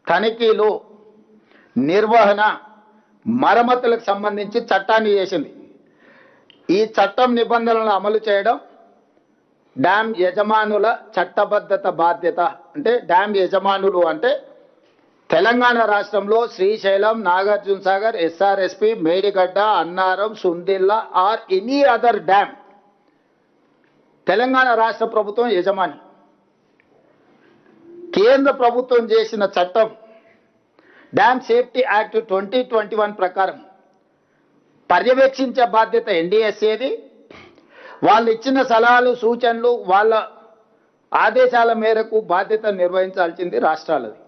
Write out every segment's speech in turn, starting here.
తనిఖీలు, నిర్వహణ, మరమ్మతులకు సంబంధించి చట్టాన్ని చేసింది. ఈ చట్టం నిబంధనలను అమలు చేయడం డ్యామ్ యజమానుల చట్టబద్ధత బాధ్యత. అంటే డ్యామ్ యజమానులు అంటే తెలంగాణ రాష్ట్రంలో Srisailam, Nagarjuna Sagar, SRSP, Medigadda, Annaram, Sundilla or any other dam Telangana రాష్ట్ర ప్రభుత్వం యజమాని. కేంద్ర ప్రభుత్వం చేసిన చట్టం డ్యామ్ సేఫ్టీ యాక్ట్ 2021 ప్రకారం పర్యవేక్షించే బాధ్యత ఎన్డీఎస్ఏది. వాళ్ళు ఇచ్చిన సలహాలు, సూచనలు, వాళ్ళ ఆదేశాల మేరకు బాధ్యత నిర్వహించాల్సింది రాష్ట్రాలది.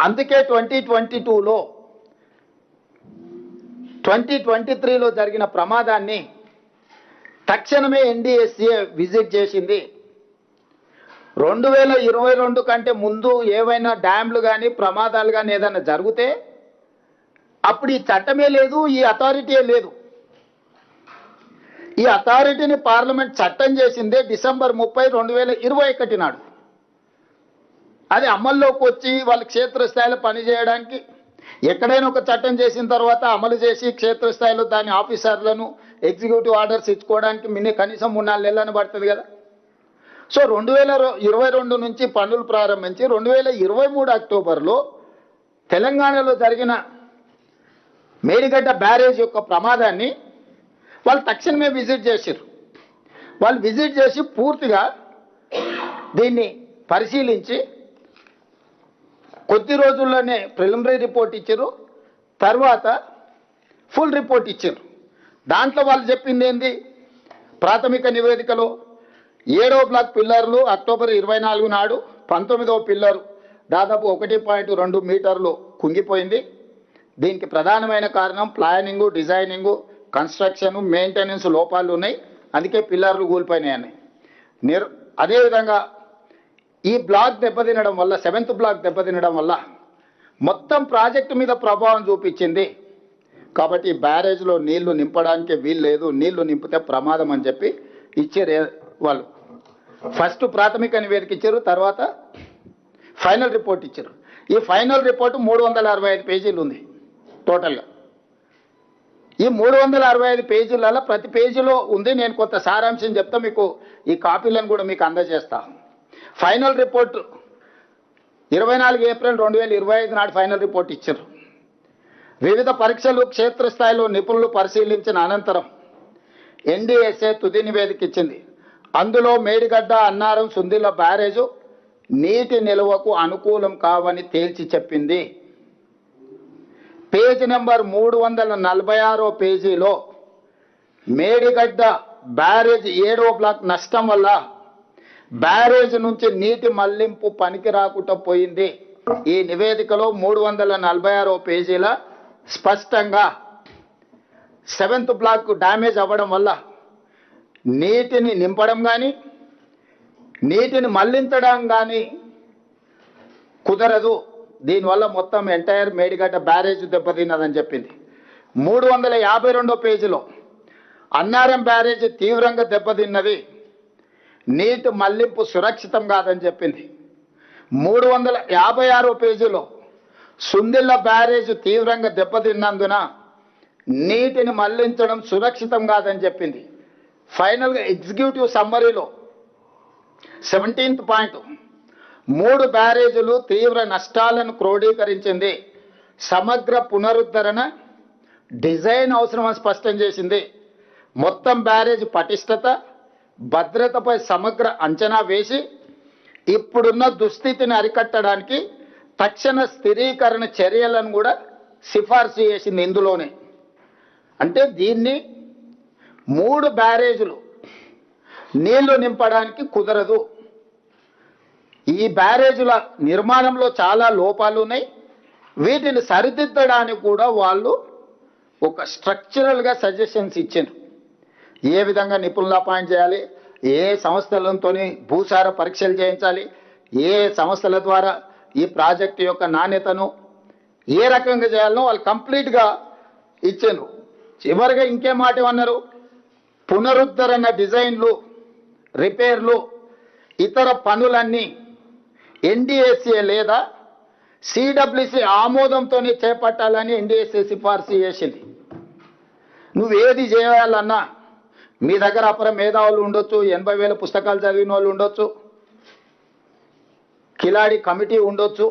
అందుకే 2022లో 2023లో జరిగిన ప్రమాదాన్ని తక్షణమే ఎన్డీఎస్ఏ విజిట్ చేసింది. 2022 కంటే ముందు ఏవైనా డ్యామ్లు కానీ ప్రమాదాలు కానీ ఏదైనా జరిగితే అప్పుడు ఈ చట్టమే లేదు, ఈ అథారిటీయే లేదు. ఈ అథారిటీని పార్లమెంట్ చట్టం చేసిందే డిసెంబర్ 30, 2021 నాడు. అది అమల్లోకి వచ్చి వాళ్ళ క్షేత్రస్థాయిలో పనిచేయడానికి ఎక్కడైనా ఒక చట్టం చేసిన తర్వాత అమలు చేసి క్షేత్రస్థాయిలో దాని ఆఫీసర్లను ఎగ్జిక్యూటివ్ ఆర్డర్స్ ఇచ్చుకోవడానికి కనీసం 3-4 నెలలను పడుతుంది కదా. సో 2022 నుంచి పనులు ప్రారంభించి 2023 అక్టోబర్లో తెలంగాణలో జరిగిన మేడిగడ్డ బ్యారేజ్ యొక్క ప్రమాదాన్ని వాళ్ళు తక్షణమే విజిట్ చేశారు. వాళ్ళు విజిట్ చేసి పూర్తిగా దీన్ని పరిశీలించి కొద్ది రోజుల్లోనే ప్రిలిమినరీ రిపోర్ట్ ఇచ్చారు, తర్వాత ఫుల్ రిపోర్ట్ ఇచ్చారు. దాంట్లో వాళ్ళు చెప్పింది ఏంది, ప్రాథమిక నివేదికలో 7వ బ్లాక్ పిల్లర్లు అక్టోబర్ 24 నాడు 19వ పిల్లరు దాదాపు 1.2 మీటర్లు కుంగిపోయింది. దీనికి ప్రధానమైన కారణం ప్లానింగు, డిజైనింగు, కన్స్ట్రక్షన్, మెయింటెనెన్స్ లోపాలు ఉన్నాయి, అందుకే పిల్లర్లు కూలిపోయినాయని. అదేవిధంగా ఈ బ్లాక్ దెబ్బతినడం వల్ల 7th బ్లాక్ దెబ్బతినడం వల్ల మొత్తం ప్రాజెక్టు మీద ప్రభావం చూపించింది. కాబట్టి ఈ బ్యారేజ్లో నీళ్లు నింపడానికి వీలు లేదు, నీళ్లు నింపితే ప్రమాదం అని చెప్పి ఇచ్చారు వాళ్ళు. ఫస్ట్ ప్రాథమిక నివేదిక ఇచ్చారు, తర్వాత ఫైనల్ రిపోర్ట్ ఇచ్చారు. ఈ ఫైనల్ రిపోర్టు 365 పేజీలు ఉంది టోటల్గా. ఈ 365 పేజీలలో ప్రతి పేజీలో ఉంది. నేను కొంత సారాంశం చెప్తా, మీకు ఈ కాపీలను కూడా మీకు అందజేస్తా. ఫైనల్ రిపోర్ట్ 24 ఏప్రిల్ 2025 నాడు ఫైనల్ రిపోర్ట్ ఇచ్చారు. వివిధ పరీక్షలు క్షేత్రస్థాయిలో నిపుణులు పరిశీలించిన అనంతరం ఎన్డీఎస్ఏ తుది నివేదిక ఇచ్చింది. అందులో మేడిగడ్డ, అన్నారం, సుందిల్ల బ్యారేజు నీటి నిల్వకు అనుకూలం కావని తేల్చి చెప్పింది. పేజీ నెంబర్ 346 పేజీలో మేడిగడ్డ బ్యారేజ్ 7వ బ్లాక్ నష్టం వల్ల బ్యారేజ్ నుంచి నీటి మళ్లింపు పనికి రాకుండా పోయింది. ఈ నివేదికలో 346 పేజీల స్పష్టంగా 7th బ్లాక్ డ్యామేజ్ అవ్వడం వల్ల నీటిని నింపడం కానీ నీటిని మళ్లించడం కానీ కుదరదు. దీనివల్ల మొత్తం ఎంటైర్ మేడిగడ్డ బ్యారేజ్ దెబ్బతిన్నదని చెప్పింది. 352 పేజీలో అన్నారం బ్యారేజ్ తీవ్రంగా దెబ్బతిన్నది, నీటి మళ్లింపు సురక్షితం కాదని చెప్పింది. 356 పేజీలో సుందిల్ల బ్యారేజ్ తీవ్రంగా దెబ్బతిన్నందున నీటిని మళ్లించడం సురక్షితం కాదని చెప్పింది. ఫైనల్గా ఎగ్జిక్యూటివ్ సమ్మరీలో 17th పాయింట్ 3 బ్యారేజీలు తీవ్ర నష్టాలను క్రోడీకరించింది, సమగ్ర పునరుద్ధరణ డిజైన్ అవసరమని స్పష్టం చేసింది. మొత్తం బ్యారేజ్ పటిష్టత, భద్రతపై సమగ్ర అంచనా వేసి ఇప్పుడున్న దుస్థితిని అరికట్టడానికి తక్షణ స్థిరీకరణ చర్యలను కూడా సిఫార్సు చేసింది ఇందులోనే. అంటే దీన్ని 3 బ్యారేజీలు నీళ్లు నింపడానికి కుదరదు. ఈ బ్యారేజీల నిర్మాణంలో చాలా లోపాలు ఉన్నాయి, వీటిని సరిదిద్దడానికి కూడా వాళ్ళు ఒక స్ట్రక్చరల్గా సజెషన్స్ ఇచ్చారు. ఏ విధంగా నిపుణులు అపాయింట్ చేయాలి, ఏ సంస్థలతో భూసార పరీక్షలు చేయించాలి, ఏ సంస్థల ద్వారా ఈ ప్రాజెక్టు యొక్క నాణ్యతను ఏ రకంగా చేయాలనో వాళ్ళు కంప్లీట్గా ఇచ్చారు. చివరిగా ఇంకే మాట ఏమన్నారు, పునరుద్ధరణ డిజైన్లు, రిపేర్లు, ఇతర పనులన్నీ ఎన్డీఎస్ఏ లేదా సిడబ్ల్యూసి ఆమోదంతోనే చేపట్టాలని ఎన్డీఎస్ఏ సిఫార్సు చేసింది. నువ్వేది చేయాలన్నా మీ దగ్గర అపర మేధావులు ఉండొచ్చు, 80,000 పుస్తకాలు చదివిన వాళ్ళు ఉండొచ్చు, కిలాడి కమిటీ ఉండొచ్చు.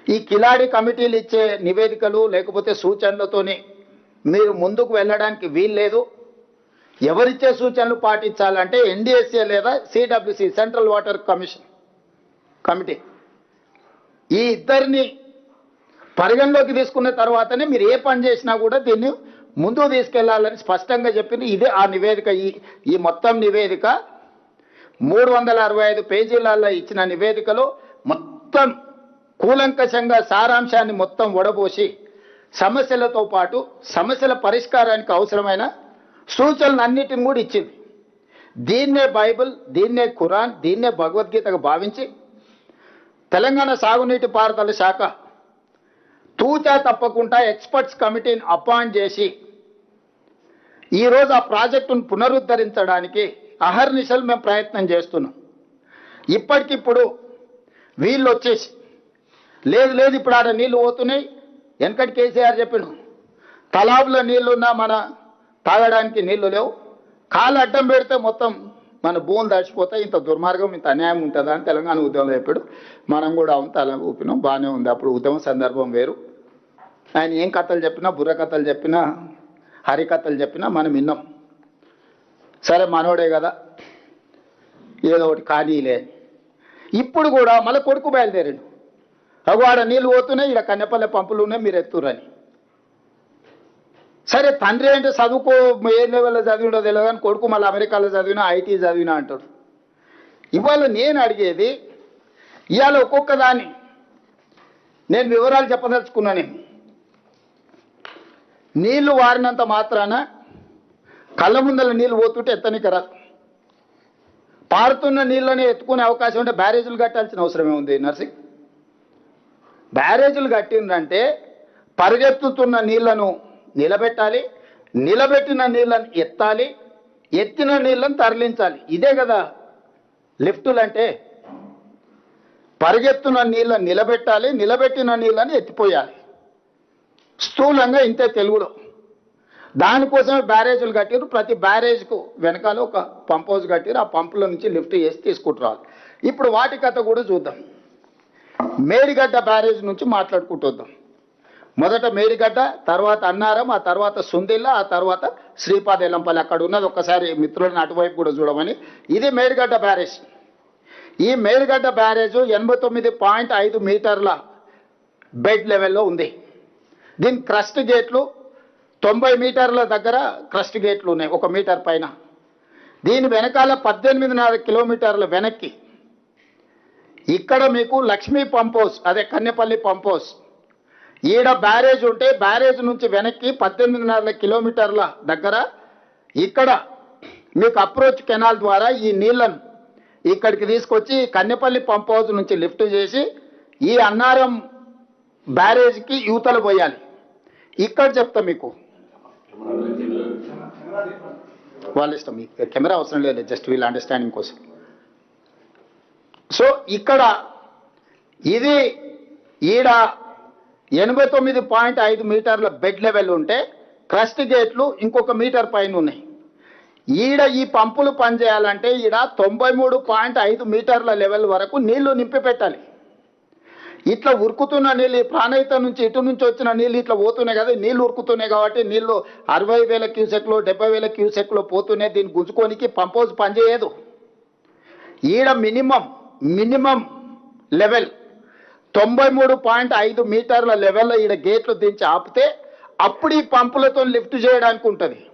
ఈ కిలాడి కమిటీలు ఇచ్చే నివేదికలు లేకపోతే సూచనలతోనే మీరు ముందుకు వెళ్ళడానికి వీల్లేదు. ఎవరిచ్చే సూచనలు పాటించాలంటే ఎన్డీఎస్ఏ లేదా CWC central water commission committee ఈ ఇద్దరిని పరిగణలోకి తీసుకున్న తర్వాతనే మీరు ఏ పని చేసినా కూడా దీన్ని ముందుకు తీసుకెళ్లాలని స్పష్టంగా చెప్పింది. ఇదే ఆ నివేదిక. ఈ మొత్తం నివేదిక 365 పేజీలలో ఇచ్చిన నివేదికలో మొత్తం కూలంకషంగా సారాంశాన్ని మొత్తం వడబోసి సమస్యలతో పాటు సమస్యల పరిష్కారానికి అవసరమైన సూచనలు అన్నిటిని కూడా ఇచ్చింది. దీన్నే బైబిల్, దీన్నే ఖురాన్, దీన్నే భగవద్గీతగా భావించి తెలంగాణ సాగునీటి పారుదల శాఖ తూచా తప్పకుండా ఎక్స్పర్ట్స్ కమిటీని అపాయింట్ చేసి ఈరోజు ఆ ప్రాజెక్టును పునరుద్ధరించడానికి అహర్నిశలు మేము ప్రయత్నం చేస్తున్నాం. ఇప్పటికిప్పుడు వీళ్ళు వచ్చేసి లేదు ఇప్పుడు ఆడ నీళ్లు పోతున్నాయి. వెనకటి కేసీఆర్ చెప్పాడు తలాబులో నీళ్లున్నా మన తాగడానికి నీళ్లు లేవు, కాలు అడ్డం పెడితే మొత్తం మన భూములు దడిచిపోతాయి. ఇంత దుర్మార్గం, ఇంత అన్యాయం ఉంటుందా అని తెలంగాణ ఉద్యమంలో చెప్పాడు. మనం కూడా అవును తల ఊపినాం, బాగానే ఉంది. అప్పుడు ఉద్యమం సందర్భం వేరు. ఆయన ఏం కథలు చెప్పినా, బుర్ర కథలు చెప్పినా, హరికథలు చెప్పినా మనం విన్నాం. సరే మనోడే కదా ఏదో ఒకటి కానీలే. ఇప్పుడు కూడా మళ్ళీ కొడుకు బయలుదేరాడు. ఆడ నీళ్ళు పోతున్నాయి, ఇక్కడ కన్నెపల్లె పంపులు ఉన్నాయి, మీరు ఎత్తురని. సరే తండ్రి అంటే చదువుకో ఏ లెవెల్లో చదివినో తెలియదు కానీ కొడుకు మళ్ళీ అమెరికాలో చదివినా, ఐటీ చదివినా అంటాడు. ఇవాళ నేను అడిగేది, ఇవాళ ఒక్కొక్క దాన్ని నేను వివరాలు చెప్పదలుచుకున్నాను. నీళ్లు వారినంత మాత్రాన కళ్ళ ముందల నీళ్ళు పోతుంటే ఎత్తనికి రాదు. పారుతున్న నీళ్ళని ఎత్తుకునే అవకాశం ఉంటే బ్యారేజీలు కట్టాల్సిన అవసరమే ఉంది నర్సింగ్. బ్యారేజీలు కట్టిందంటే పరిగెత్తుతున్న నీళ్లను నిలబెట్టాలి, నిలబెట్టిన నీళ్ళను ఎత్తాలి, ఎత్తిన నీళ్ళను తరలించాలి. ఇదే కదా లిఫ్టులు అంటే. పరిగెత్తున్న నీళ్ళను నిలబెట్టాలి, నిలబెట్టిన నీళ్ళని ఎత్తిపోయాలి. స్థూలంగా ఇంతే తెలుగులో. దానికోసమే బ్యారేజీలు కట్టారు. ప్రతి బ్యారేజ్కు వెనకాల ఒక పంప్ హౌస్ కట్టారు. ఆ పంపుల నుంచి లిఫ్ట్ చేసి తీసుకుంటున్నారు. ఇప్పుడు వాటి కథ కూడా చూద్దాం. మేడిగడ్డ బ్యారేజ్ నుంచి మాట్లాడుకుంటూ వద్దాం. మొదట మేడిగడ్డ, తర్వాత అన్నారం, ఆ తర్వాత సుందిల్ల, ఆ తర్వాత శ్రీపాద ఎల్లంపల్లి అక్కడ ఉన్నది. ఒక్కసారి మిత్రులను అటువైపు కూడా చూడమని. ఇది మేడిగడ్డ బ్యారేజ్. ఈ మేడిగడ్డ బ్యారేజ్ 89.5 మీటర్ల బెడ్ లెవెల్లో ఉంది. దీని క్రస్ట్ గేట్లు 90 మీటర్ల దగ్గర క్రస్ట్ గేట్లు ఉన్నాయి, 1 మీటర్ పైన. దీని వెనకాల 18.5 కిలోమీటర్ల వెనక్కి ఇక్కడ మీకు లక్ష్మీ పంప్ హౌస్, అదే కన్నెపల్లి పంప్ హౌస్. ఈడ బ్యారేజ్ ఉంటే బ్యారేజ్ నుంచి వెనక్కి 18.5 కిలోమీటర్ల దగ్గర ఇక్కడ మీకు అప్రోచ్ కెనాల్ ద్వారా ఈ నీళ్లను ఇక్కడికి తీసుకొచ్చి కన్నెపల్లి పంప్ హౌస్ నుంచి లిఫ్ట్ చేసి ఈ అన్నారం బ్యారేజ్కి యువతలు పోయాలి. ఇక్కడ చెప్తా మీకు, వాళ్ళ ఇష్టం, కెమెరా అవసరం లేదు, జస్ట్ వీళ్ళ అండర్స్టాండింగ్ కోసం. సో ఇక్కడ ఇది ఈడ 89.5 మీటర్ల బెడ్ లెవెల్ ఉంటే క్రస్ట్ గేట్లు ఇంకొక మీటర్ పైన ఉన్నాయి. ఈడ ఈ పంపులు పనిచేయాలంటే ఈడ 93.5 మీటర్ల లెవెల్ వరకు నీళ్లు నింపి పెట్టాలి. ఇట్లా ఉరుకుతున్న నీళ్ళు, ప్రాణహిత నుంచి ఇటు నుంచి వచ్చిన నీళ్ళు ఇట్లా పోతున్నాయి కదా, నీళ్లు ఉరుకుతున్నాయి కాబట్టి నీళ్లు 60,000 క్యూసెక్లు 70,000 క్యూసెక్లు పోతున్నాయి. దీన్ని గుంజుకోనికి పంప్ హౌస్ పనిచేయదు. ఈడ మినిమం లెవెల్ 93.5 మీటర్ల లెవెల్లో ఈడ గేట్లు దించి ఆపితే అప్పుడు ఈ పంపులతో లిఫ్ట్ చేయడానికి ఉంటుంది.